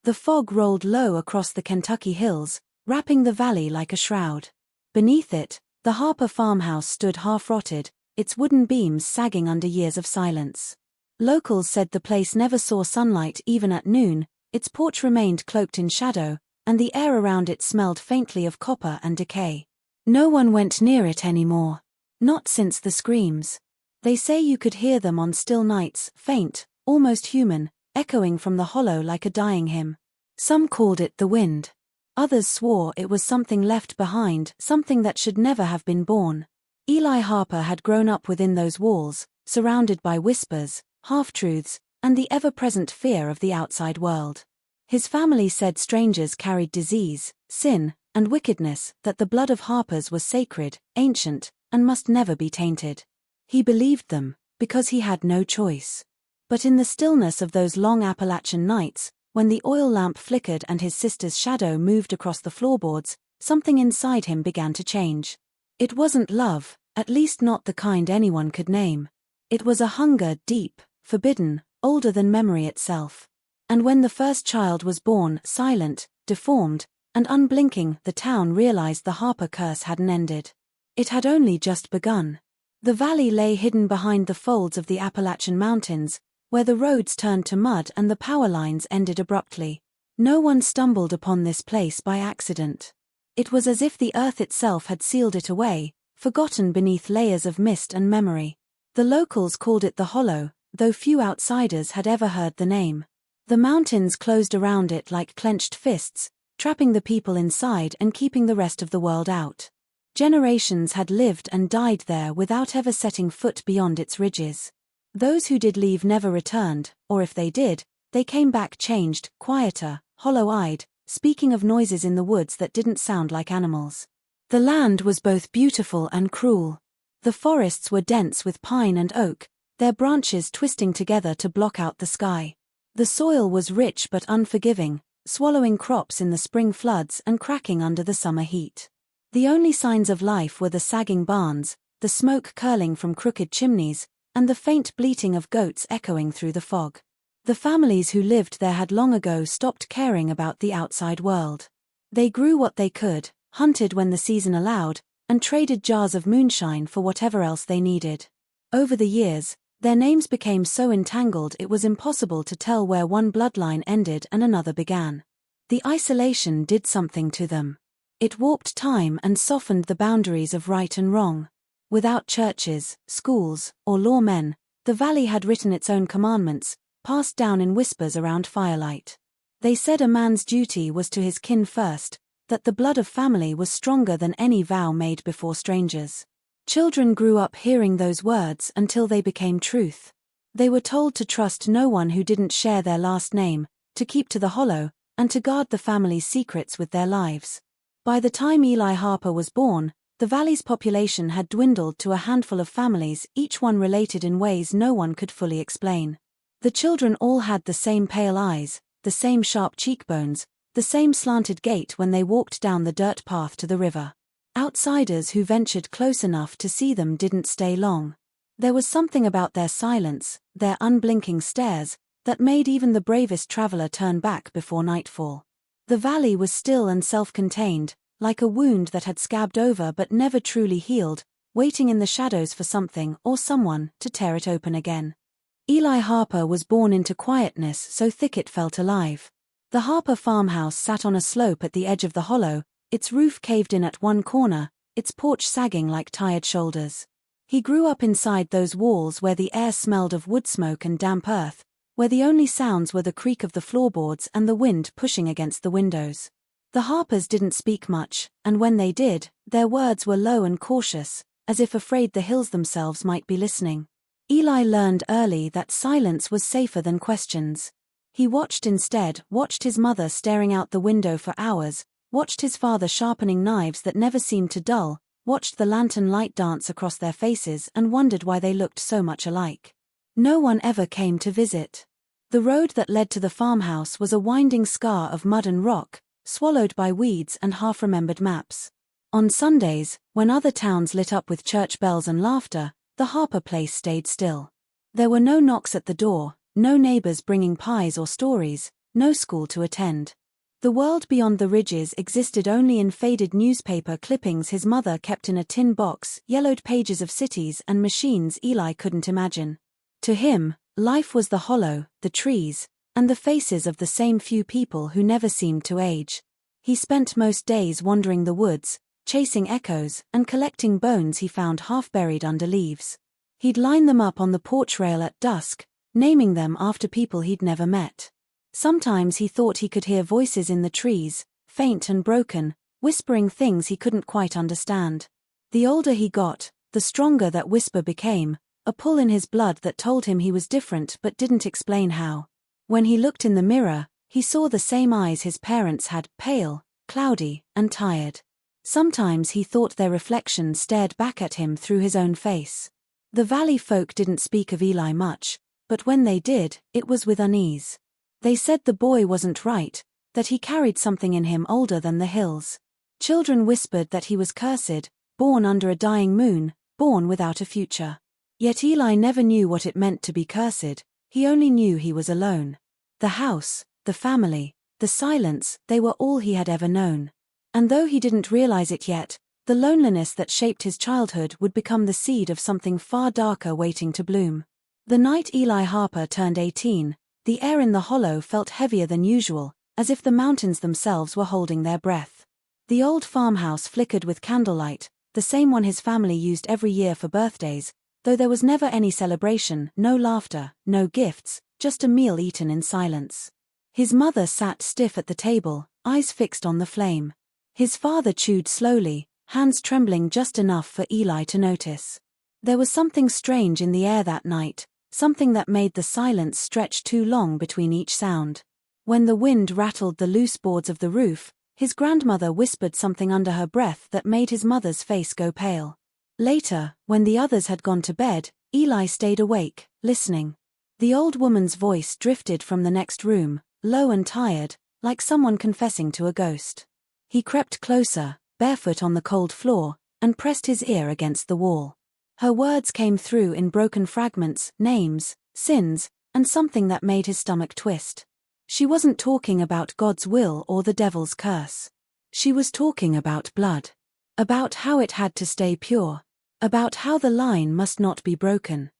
The fog rolled low across the Kentucky hills, wrapping the valley like a shroud. Beneath it, the Harper farmhouse stood half-rotted, its wooden beams sagging under years of silence. Locals said the place never saw sunlight even at noon, its porch remained cloaked in shadow, and the air around it smelled faintly of copper and decay. No one went near it anymore. Not since the screams. They say you could hear them on still nights, faint, almost human, echoing from the hollow like a dying hymn. Some called it the wind. Others swore it was something left behind, something that should never have been born. Eli Harper had grown up within those walls, surrounded by whispers, half-truths, and the ever-present fear of the outside world. His family said strangers carried disease, sin, and wickedness, that the blood of Harpers was sacred, ancient, and must never be tainted. He believed them, because he had no choice. But in the stillness of those long Appalachian nights, when the oil lamp flickered and his sister's shadow moved across the floorboards, something inside him began to change. It wasn't love, at least not the kind anyone could name. It was a hunger deep, forbidden, older than memory itself. And when the first child was born, silent, deformed, and unblinking, the town realized the Harper curse hadn't ended. It had only just begun. The valley lay hidden behind the folds of the Appalachian Mountains, where the roads turned to mud and the power lines ended abruptly. No one stumbled upon this place by accident. It was as if the earth itself had sealed it away, forgotten beneath layers of mist and memory. The locals called it the Hollow, though few outsiders had ever heard the name. The mountains closed around it like clenched fists, trapping the people inside and keeping the rest of the world out. Generations had lived and died there without ever setting foot beyond its ridges. Those who did leave never returned, or if they did, they came back changed, quieter, hollow-eyed, speaking of noises in the woods that didn't sound like animals. The land was both beautiful and cruel. The forests were dense with pine and oak, their branches twisting together to block out the sky. The soil was rich but unforgiving, swallowing crops in the spring floods and cracking under the summer heat. The only signs of life were the sagging barns, the smoke curling from crooked chimneys, and the faint bleating of goats echoing through the fog. The families who lived there had long ago stopped caring about the outside world. They grew what they could, hunted when the season allowed, and traded jars of moonshine for whatever else they needed. Over the years, their names became so entangled it was impossible to tell where one bloodline ended and another began. The isolation did something to them. It warped time and softened the boundaries of right and wrong. Without churches, schools, or lawmen, the valley had written its own commandments, passed down in whispers around firelight. They said a man's duty was to his kin first, that the blood of family was stronger than any vow made before strangers. Children grew up hearing those words until they became truth. They were told to trust no one who didn't share their last name, to keep to the hollow, and to guard the family's secrets with their lives. By the time Eli Harper was born, the valley's population had dwindled to a handful of families, each one related in ways no one could fully explain. The children all had the same pale eyes, the same sharp cheekbones, the same slanted gait when they walked down the dirt path to the river. Outsiders who ventured close enough to see them didn't stay long. There was something about their silence, their unblinking stares, that made even the bravest traveler turn back before nightfall. The valley was still and self-contained, like a wound that had scabbed over but never truly healed, waiting in the shadows for something or someone to tear it open again. Eli Harper was born into quietness so thick it felt alive. The Harper farmhouse sat on a slope at the edge of the hollow, its roof caved in at one corner, its porch sagging like tired shoulders. He grew up inside those walls where the air smelled of wood smoke and damp earth, where the only sounds were the creak of the floorboards and the wind pushing against the windows. The Harpers didn't speak much, and when they did, their words were low and cautious, as if afraid the hills themselves might be listening. Eli learned early that silence was safer than questions. He watched his mother staring out the window for hours, watched his father sharpening knives that never seemed to dull, watched the lantern light dance across their faces and wondered why they looked so much alike. No one ever came to visit. The road that led to the farmhouse was a winding scar of mud and rock, swallowed by weeds and half-remembered maps. On Sundays, when other towns lit up with church bells and laughter, the Harper place stayed still. There were no knocks at the door, no neighbors bringing pies or stories, no school to attend. The world beyond the ridges existed only in faded newspaper clippings his mother kept in a tin box, yellowed pages of cities and machines Eli couldn't imagine. To him, life was the hollow, the trees, and the faces of the same few people who never seemed to age. He spent most days wandering the woods, chasing echoes, and collecting bones he found half buried under leaves. He'd line them up on the porch rail at dusk, naming them after people he'd never met. Sometimes he thought he could hear voices in the trees, faint and broken, whispering things he couldn't quite understand. The older he got, the stronger that whisper became, a pull in his blood that told him he was different but didn't explain how. When he looked in the mirror, he saw the same eyes his parents had, pale, cloudy, and tired. Sometimes he thought their reflection stared back at him through his own face. The valley folk didn't speak of Eli much, but when they did, it was with unease. They said the boy wasn't right, that he carried something in him older than the hills. Children whispered that he was cursed, born under a dying moon, born without a future. Yet Eli never knew what it meant to be cursed, he only knew he was alone. The house, the family, the silence, they were all he had ever known. And though he didn't realize it yet, the loneliness that shaped his childhood would become the seed of something far darker waiting to bloom. The night Eli Harper turned 18, the air in the hollow felt heavier than usual, as if the mountains themselves were holding their breath. The old farmhouse flickered with candlelight, the same one his family used every year for birthdays, though there was never any celebration, no laughter, no gifts, just a meal eaten in silence. His mother sat stiff at the table, eyes fixed on the flame. His father chewed slowly, hands trembling just enough for Eli to notice. There was something strange in the air that night, something that made the silence stretch too long between each sound. When the wind rattled the loose boards of the roof, his grandmother whispered something under her breath that made his mother's face go pale. Later, when the others had gone to bed, Eli stayed awake, listening. The old woman's voice drifted from the next room, low and tired, like someone confessing to a ghost. He crept closer, barefoot on the cold floor, and pressed his ear against the wall. Her words came through in broken fragments, names, sins, and something that made his stomach twist. She wasn't talking about God's will or the devil's curse. She was talking about blood. About how it had to stay pure. About how the line must not be broken.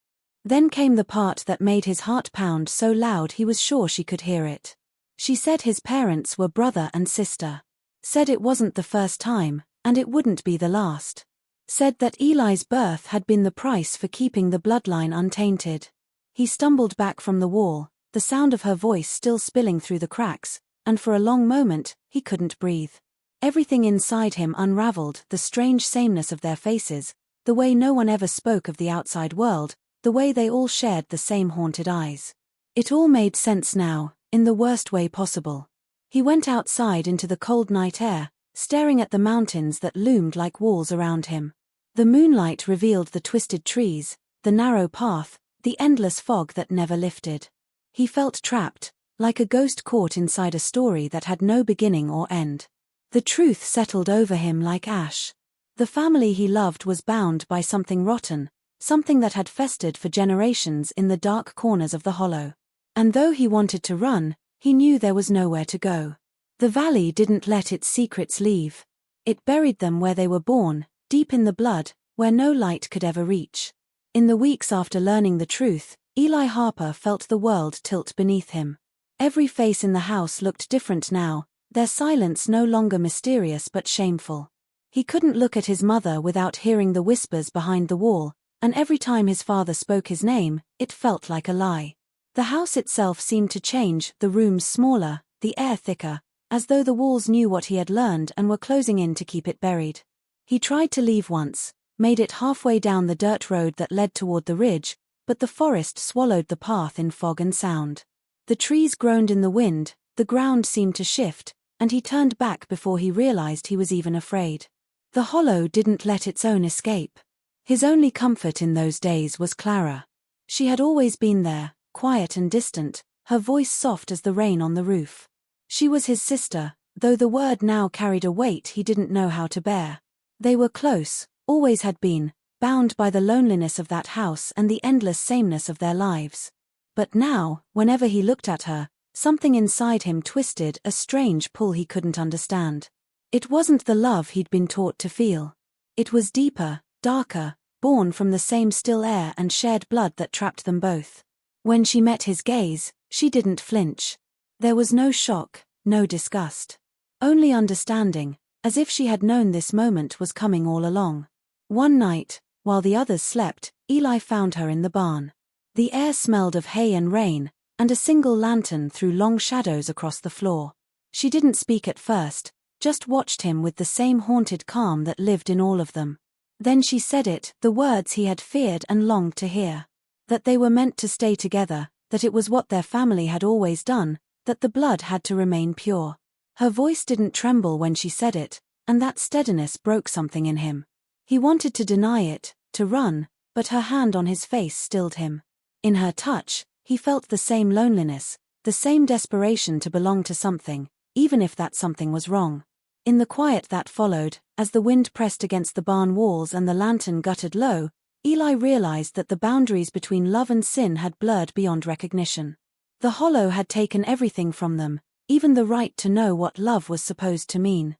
Then came the part that made his heart pound so loud he was sure she could hear it. She said his parents were brother and sister. Said it wasn't the first time, and it wouldn't be the last. Said that Eli's birth had been the price for keeping the bloodline untainted. He stumbled back from the wall, the sound of her voice still spilling through the cracks, and for a long moment, he couldn't breathe. Everything inside him unraveled, the strange sameness of their faces, the way no one ever spoke of the outside world, the way they all shared the same haunted eyes. It all made sense now, in the worst way possible. He went outside into the cold night air, staring at the mountains that loomed like walls around him. The moonlight revealed the twisted trees, the narrow path, the endless fog that never lifted. He felt trapped, like a ghost caught inside a story that had no beginning or end. The truth settled over him like ash. The family he loved was bound by something rotten, something that had festered for generations in the dark corners of the hollow. And though he wanted to run, he knew there was nowhere to go. The valley didn't let its secrets leave. It buried them where they were born, deep in the blood, where no light could ever reach. In the weeks after learning the truth, Eli Harper felt the world tilt beneath him. Every face in the house looked different now, their silence no longer mysterious but shameful. He couldn't look at his mother without hearing the whispers behind the wall, and every time his father spoke his name, it felt like a lie. The house itself seemed to change, the rooms smaller, the air thicker, as though the walls knew what he had learned and were closing in to keep it buried. He tried to leave once, made it halfway down the dirt road that led toward the ridge, but the forest swallowed the path in fog and sound. The trees groaned in the wind, the ground seemed to shift, and he turned back before he realized he was even afraid. The hollow didn't let its own escape. His only comfort in those days was Clara. She had always been there, quiet and distant, her voice soft as the rain on the roof. She was his sister, though the word now carried a weight he didn't know how to bear. They were close, always had been, bound by the loneliness of that house and the endless sameness of their lives. But now, whenever he looked at her, Something inside him twisted, a strange pull he couldn't understand. It wasn't the love he'd been taught to feel. It was deeper, darker, born from the same still air and shared blood that trapped them both. When she met his gaze, she didn't flinch. There was no shock, no disgust. Only understanding, as if she had known this moment was coming all along. One night, while the others slept, Eli found her in the barn. The air smelled of hay and rain, and a single lantern threw long shadows across the floor. She didn't speak at first, just watched him with the same haunted calm that lived in all of them. Then she said it, the words he had feared and longed to hear. That they were meant to stay together, that it was what their family had always done, that the blood had to remain pure. Her voice didn't tremble when she said it, and that steadiness broke something in him. He wanted to deny it, to run, but her hand on his face stilled him. In her touch, he felt the same loneliness, the same desperation to belong to something, even if that something was wrong. In the quiet that followed, as the wind pressed against the barn walls and the lantern guttered low, Eli realized that the boundaries between love and sin had blurred beyond recognition. The hollow had taken everything from them, even the right to know what love was supposed to mean.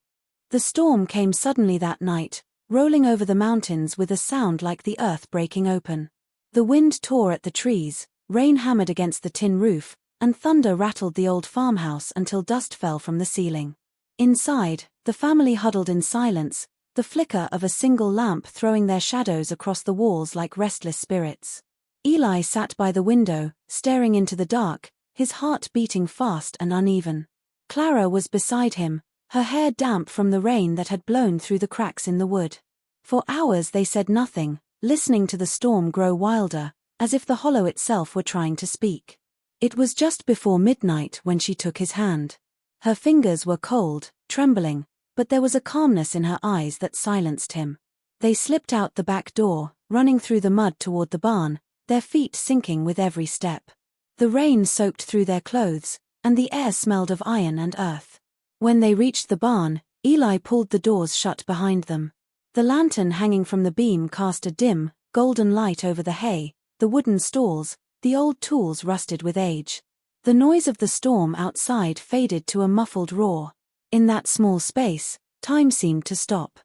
The storm came suddenly that night, rolling over the mountains with a sound like the earth breaking open. The wind tore at the trees, rain hammered against the tin roof, and thunder rattled the old farmhouse until dust fell from the ceiling. Inside, the family huddled in silence, the flicker of a single lamp throwing their shadows across the walls like restless spirits. Eli sat by the window, staring into the dark, his heart beating fast and uneven. Clara was beside him, her hair damp from the rain that had blown through the cracks in the wood. For hours they said nothing, listening to the storm grow wilder, as if the hollow itself were trying to speak. It was just before midnight when she took his hand. Her fingers were cold, trembling, but there was a calmness in her eyes that silenced him. They slipped out the back door, running through the mud toward the barn, their feet sinking with every step. The rain soaked through their clothes, and the air smelled of iron and earth. When they reached the barn, Eli pulled the doors shut behind them. The lantern hanging from the beam cast a dim, golden light over the hay, the wooden stalls, the old tools rusted with age. The noise of the storm outside faded to a muffled roar. In that small space, time seemed to stop.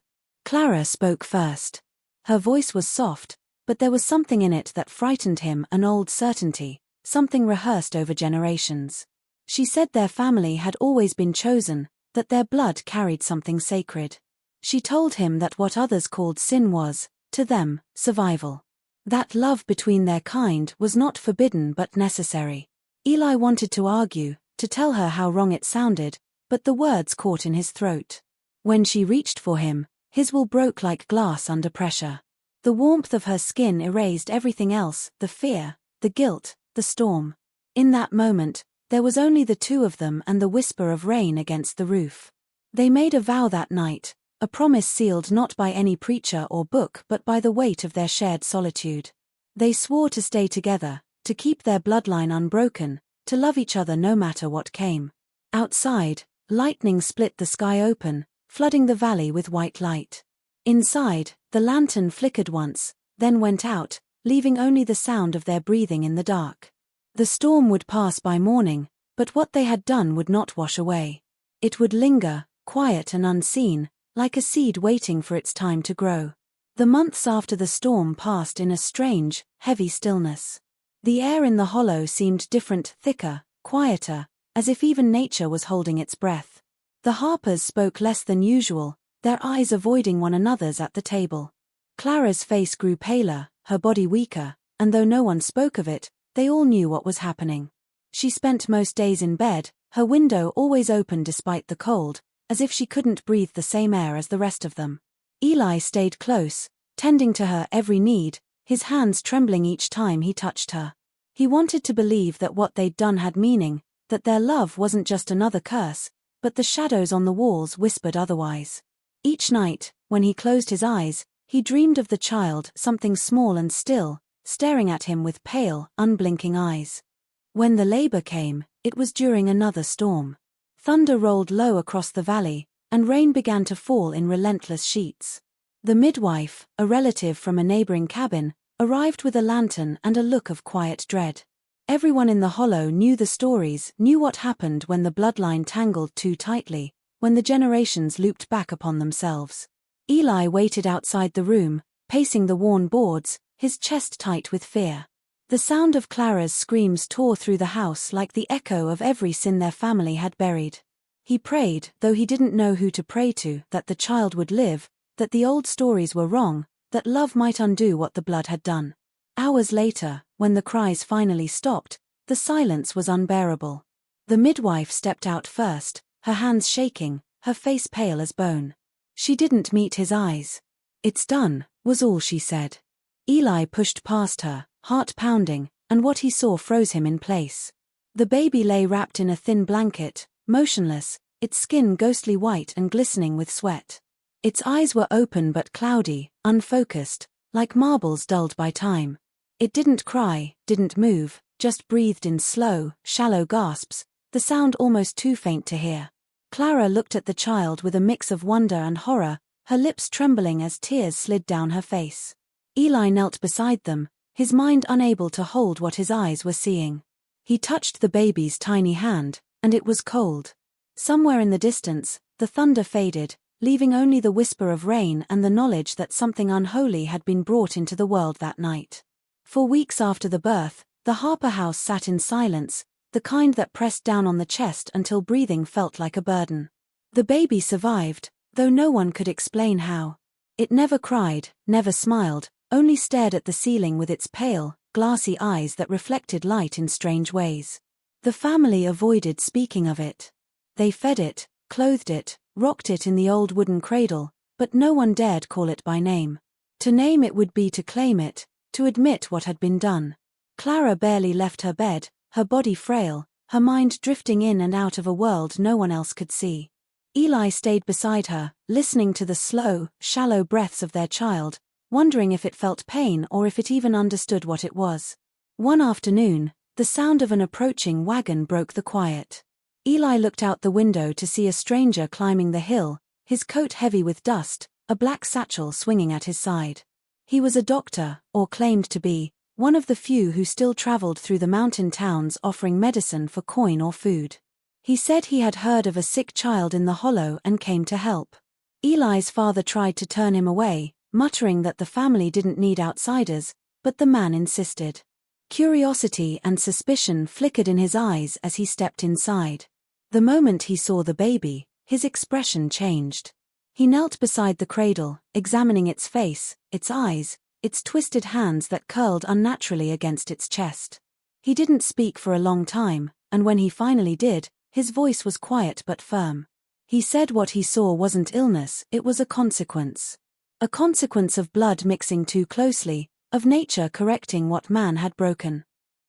Clara spoke first. Her voice was soft, but there was something in it that frightened him, an old certainty, something rehearsed over generations. She said their family had always been chosen, that their blood carried something sacred. She told him that what others called sin was, to them, survival. That love between their kind was not forbidden but necessary. Eli wanted to argue, to tell her how wrong it sounded, but the words caught in his throat. When she reached for him, his will broke like glass under pressure. The warmth of her skin erased everything else, the fear, the guilt, the storm. In that moment, there was only the two of them and the whisper of rain against the roof. They made a vow that night, a promise sealed not by any preacher or book but by the weight of their shared solitude. They swore to stay together, to keep their bloodline unbroken, to love each other no matter what came. Outside, lightning split the sky open, flooding the valley with white light. Inside, the lantern flickered once, then went out, leaving only the sound of their breathing in the dark. The storm would pass by morning, but what they had done would not wash away. It would linger, quiet and unseen, like a seed waiting for its time to grow. The months after the storm passed in a strange, heavy stillness. The air in the hollow seemed different, thicker, quieter, as if even nature was holding its breath. The Harpers spoke less than usual, their eyes avoiding one another's at the table. Clara's face grew paler, her body weaker, and though no one spoke of it, they all knew what was happening. She spent most days in bed, her window always open despite the cold, as if she couldn't breathe the same air as the rest of them. Eli stayed close, tending to her every need, his hands trembling each time he touched her. He wanted to believe that what they'd done had meaning, that their love wasn't just another curse, but the shadows on the walls whispered otherwise. Each night, when he closed his eyes, he dreamed of the child, something small and still, staring at him with pale, unblinking eyes. When the labor came, it was during another storm. Thunder rolled low across the valley, and rain began to fall in relentless sheets. The midwife, a relative from a neighboring cabin, arrived with a lantern and a look of quiet dread. Everyone in the hollow knew the stories, knew what happened when the bloodline tangled too tightly, when the generations looped back upon themselves. Eli waited outside the room, pacing the worn boards, his chest tight with fear. The sound of Clara's screams tore through the house like the echo of every sin their family had buried. He prayed, though he didn't know who to pray to, that the child would live, that the old stories were wrong, that love might undo what the blood had done. Hours later, when the cries finally stopped, the silence was unbearable. The midwife stepped out first, her hands shaking, her face pale as bone. She didn't meet his eyes. "It's done," was all she said. Eli pushed past her, heart pounding, and what he saw froze him in place. The baby lay wrapped in a thin blanket, motionless, its skin ghostly white and glistening with sweat. Its eyes were open but cloudy, unfocused, like marbles dulled by time. It didn't cry, didn't move, just breathed in slow, shallow gasps, the sound almost too faint to hear. Clara looked at the child with a mix of wonder and horror, her lips trembling as tears slid down her face. Eli knelt beside them, his mind unable to hold what his eyes were seeing. He touched the baby's tiny hand, and it was cold. Somewhere in the distance, the thunder faded, leaving only the whisper of rain and the knowledge that something unholy had been brought into the world that night. For weeks after the birth, the Harper house sat in silence, the kind that pressed down on the chest until breathing felt like a burden. The baby survived, though no one could explain how. It never cried, never smiled, only stared at the ceiling with its pale, glassy eyes that reflected light in strange ways. The family avoided speaking of it. They fed it, clothed it, rocked it in the old wooden cradle, but no one dared call it by name. To name it would be to claim it, to admit what had been done. Clara barely left her bed, her body frail, her mind drifting in and out of a world no one else could see. Eli stayed beside her, listening to the slow, shallow breaths of their child, wondering if it felt pain or if it even understood what it was. One afternoon, the sound of an approaching wagon broke the quiet. Eli looked out the window to see a stranger climbing the hill, his coat heavy with dust, a black satchel swinging at his side. He was a doctor, or claimed to be, one of the few who still traveled through the mountain towns offering medicine for coin or food. He said he had heard of a sick child in the hollow and came to help. Eli's father tried to turn him away, muttering that the family didn't need outsiders, but the man insisted. Curiosity and suspicion flickered in his eyes as he stepped inside. The moment he saw the baby, his expression changed. He knelt beside the cradle, examining its face, its eyes, its twisted hands that curled unnaturally against its chest. He didn't speak for a long time, and when he finally did, his voice was quiet but firm. He said what he saw wasn't illness, it was a consequence. A consequence of blood mixing too closely, of nature correcting what man had broken.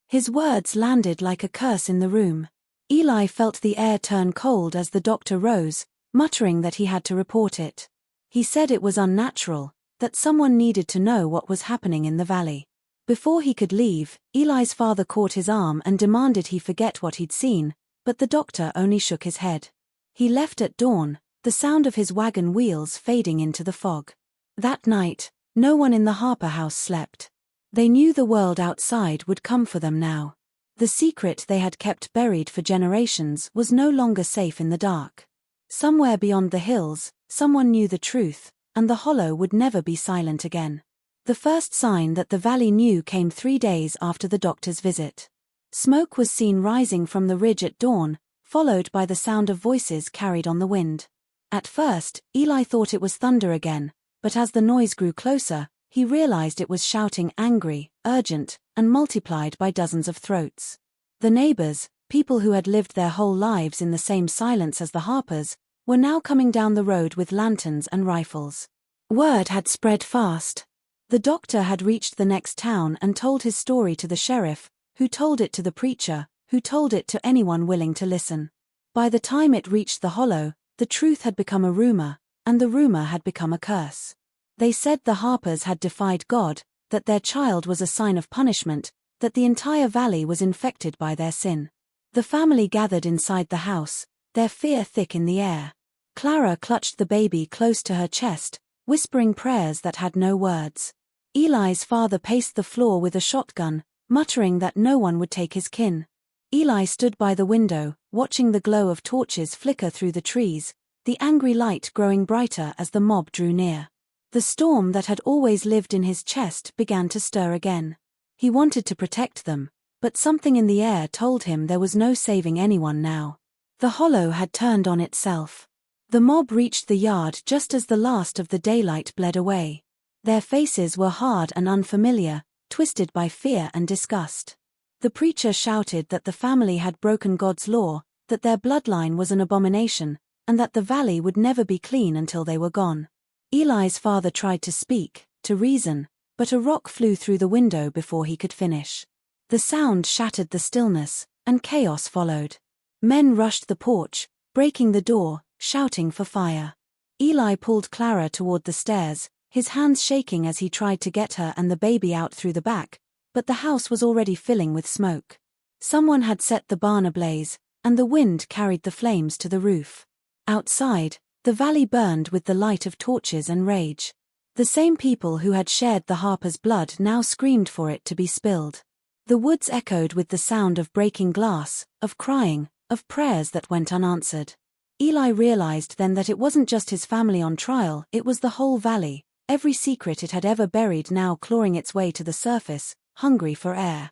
His words landed like a curse in the room. Eli felt the air turn cold as the doctor rose, muttering that he had to report it. He said it was unnatural, that someone needed to know what was happening in the valley. Before he could leave, Eli's father caught his arm and demanded he forget what he'd seen, but the doctor only shook his head. He left at dawn, the sound of his wagon wheels fading into the fog. That night, no one in the Harper house slept. They knew the world outside would come for them now. The secret they had kept buried for generations was no longer safe in the dark. Somewhere beyond the hills, someone knew the truth, and the hollow would never be silent again. The first sign that the valley knew came 3 days after the doctor's visit. Smoke was seen rising from the ridge at dawn, followed by the sound of voices carried on the wind. At first, Eli thought it was thunder again, but as the noise grew closer, he realized it was shouting angry, urgent, and multiplied by dozens of throats. The neighbors, people who had lived their whole lives in the same silence as the Harpers, were now coming down the road with lanterns and rifles. Word had spread fast. The doctor had reached the next town and told his story to the sheriff, who told it to the preacher, who told it to anyone willing to listen. By the time it reached the hollow, the truth had become a rumor, and the rumor had become a curse. They said the Harpers had defied God, that their child was a sign of punishment, that the entire valley was infected by their sin. The family gathered inside the house, their fear thick in the air. Clara clutched the baby close to her chest, whispering prayers that had no words. Eli's father paced the floor with a shotgun, muttering that no one would take his kin. Eli stood by the window, watching the glow of torches flicker through the trees, the angry light growing brighter as the mob drew near. The storm that had always lived in his chest began to stir again. He wanted to protect them, but something in the air told him there was no saving anyone now. The hollow had turned on itself. The mob reached the yard just as the last of the daylight bled away. Their faces were hard and unfamiliar, twisted by fear and disgust. The preacher shouted that the family had broken God's law, that their bloodline was an abomination, and that the valley would never be clean until they were gone. Eli's father tried to speak, to reason, but a rock flew through the window before he could finish. The sound shattered the stillness, and chaos followed. Men rushed the porch, breaking the door, shouting for fire. Eli pulled Clara toward the stairs, his hands shaking as he tried to get her and the baby out through the back, but the house was already filling with smoke. Someone had set the barn ablaze, and the wind carried the flames to the roof. Outside, the valley burned with the light of torches and rage. The same people who had shared the Harper's blood now screamed for it to be spilled. The woods echoed with the sound of breaking glass, of crying, of prayers that went unanswered. Eli realized then that it wasn't just his family on trial, it was the whole valley, every secret it had ever buried now clawing its way to the surface, hungry for air.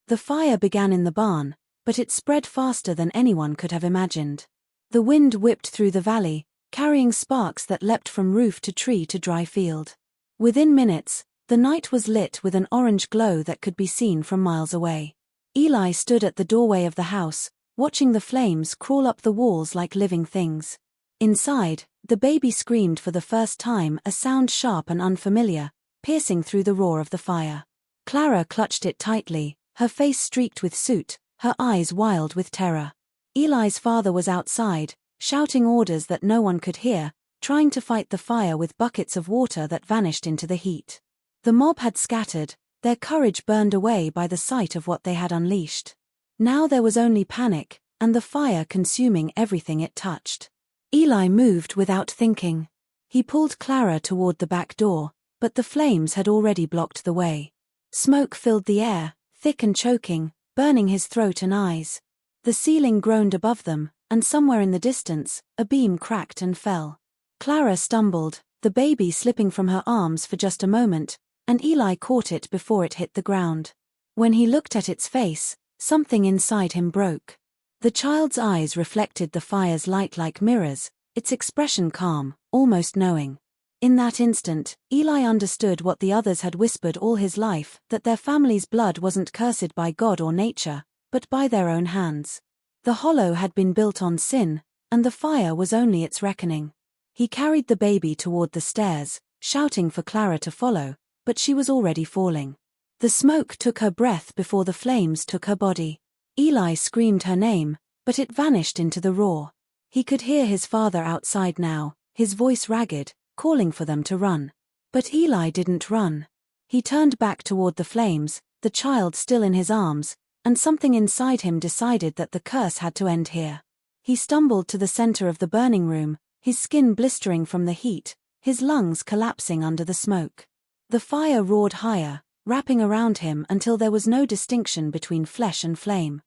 The fire began in the barn, but it spread faster than anyone could have imagined. The wind whipped through the valley, carrying sparks that leapt from roof to tree to dry field. Within minutes, the night was lit with an orange glow that could be seen from miles away. Eli stood at the doorway of the house, watching the flames crawl up the walls like living things. Inside, the baby screamed for the first time, a sound sharp and unfamiliar, piercing through the roar of the fire. Clara clutched it tightly, her face streaked with soot, her eyes wild with terror. Eli's father was outside, shouting orders that no one could hear, trying to fight the fire with buckets of water that vanished into the heat. The mob had scattered, their courage burned away by the sight of what they had unleashed. Now there was only panic, and the fire consuming everything it touched. Eli moved without thinking. He pulled Clara toward the back door, but the flames had already blocked the way. Smoke filled the air, thick and choking, burning his throat and eyes. The ceiling groaned above them, and somewhere in the distance, a beam cracked and fell. Clara stumbled, the baby slipping from her arms for just a moment, and Eli caught it before it hit the ground. When he looked at its face, something inside him broke. The child's eyes reflected the fire's light like mirrors, its expression calm, almost knowing. In that instant, Eli understood what the others had whispered all his life, that their family's blood wasn't cursed by God or nature, but by their own hands. The hollow had been built on sin, and the fire was only its reckoning. He carried the baby toward the stairs, shouting for Clara to follow, but she was already falling. The smoke took her breath before the flames took her body. Eli screamed her name, but it vanished into the roar. He could hear his father outside now, his voice ragged, calling for them to run. But Eli didn't run. He turned back toward the flames, the child still in his arms, and something inside him decided that the curse had to end here. He stumbled to the center of the burning room, his skin blistering from the heat, his lungs collapsing under the smoke. The fire roared higher, wrapping around him until there was no distinction between flesh and flame.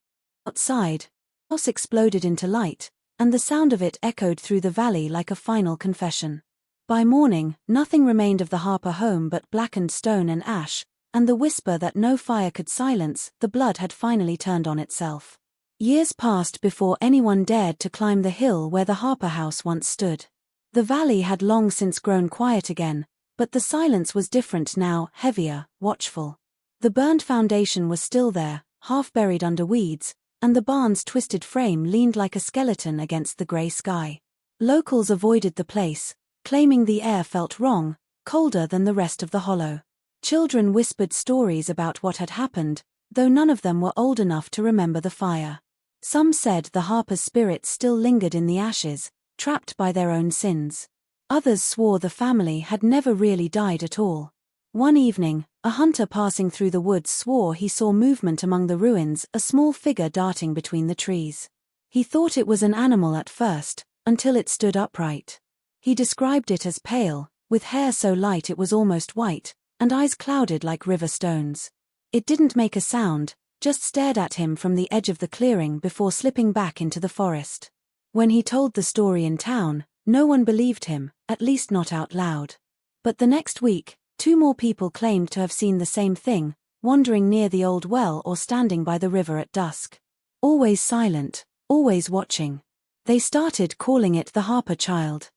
Outside, the house exploded into light, and the sound of it echoed through the valley like a final confession. By morning, nothing remained of the Harper home but blackened stone and ash, and the whisper that no fire could silence, the blood had finally turned on itself. Years passed before anyone dared to climb the hill where the Harper house once stood. The valley had long since grown quiet again, but the silence was different now, heavier, watchful. The burned foundation was still there, half buried under weeds, and the barn's twisted frame leaned like a skeleton against the grey sky. Locals avoided the place, claiming the air felt wrong, colder than the rest of the hollow. Children whispered stories about what had happened, though none of them were old enough to remember the fire. Some said the Harper's spirits still lingered in the ashes, trapped by their own sins. Others swore the family had never really died at all. One evening, a hunter passing through the woods swore he saw movement among the ruins, a small figure darting between the trees. He thought it was an animal at first, until it stood upright. He described it as pale, with hair so light it was almost white, and eyes clouded like river stones. It didn't make a sound, just stared at him from the edge of the clearing before slipping back into the forest. When he told the story in town, no one believed him, at least not out loud. But the next week, 2 more people claimed to have seen the same thing, wandering near the old well or standing by the river at dusk. Always silent, always watching. They started calling it the Harper Child.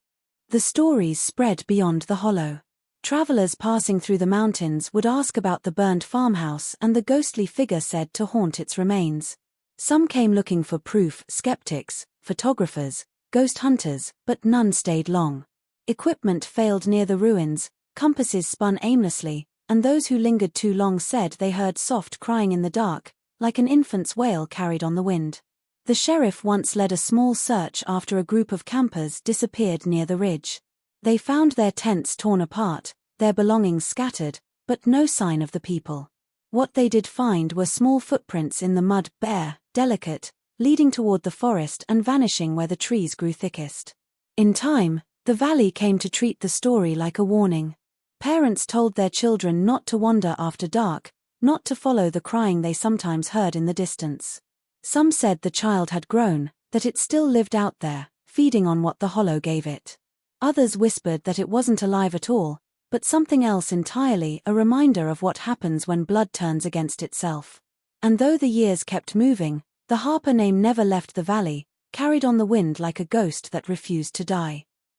The stories spread beyond the hollow. Travelers passing through the mountains would ask about the burned farmhouse and the ghostly figure said to haunt its remains. Some came looking for proof, skeptics, photographers, ghost hunters, but none stayed long. Equipment failed near the ruins, compasses spun aimlessly, and those who lingered too long said they heard soft crying in the dark, like an infant's wail carried on the wind. The sheriff once led a small search after a group of campers disappeared near the ridge. They found their tents torn apart, their belongings scattered, but no sign of the people. What they did find were small footprints in the mud, bare, delicate, leading toward the forest and vanishing where the trees grew thickest. In time, the valley came to treat the story like a warning. Parents told their children not to wander after dark, not to follow the crying they sometimes heard in the distance. Some said the child had grown, that it still lived out there, feeding on what the hollow gave it. Others whispered that it wasn't alive at all, but something else entirely, a reminder of what happens when blood turns against itself. And though the years kept moving, the Harper name never left the valley, carried on the wind like a ghost that refused to die.